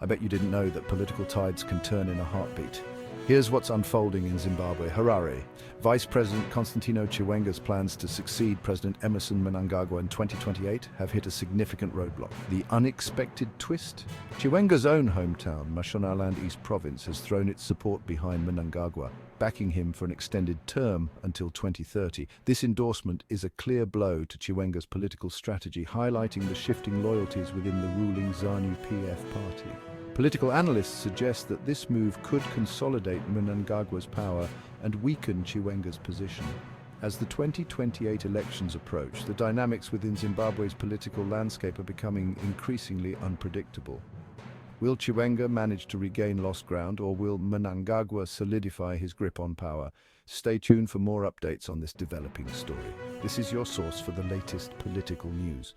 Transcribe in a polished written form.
bet you didn't know that political tides can turn in a heartbeat. Here's what's unfolding in Zimbabwe. Harare. Vice President Constantino Chiwenga's plans to succeed President Emmerson Mnangagwa in 2028 have hit a significant roadblock. The unexpected twist? Chiwenga's own hometown, Mashonaland East Province, has thrown its support behind Mnangagwa, backing him for an extended term until 2030. This endorsement is a clear blow to Chiwenga's political strategy, highlighting the shifting loyalties within the ruling ZANU PF party. Political analysts suggest that this move could consolidate Mnangagwa's power and weaken Chiwenga's position. As the 2028 elections approach, the dynamics within Zimbabwe's political landscape are becoming increasingly unpredictable. Will Chiwenga manage to regain lost ground, or will Mnangagwa solidify his grip on power? Stay tuned for more updates on this developing story. This is your source for the latest political news.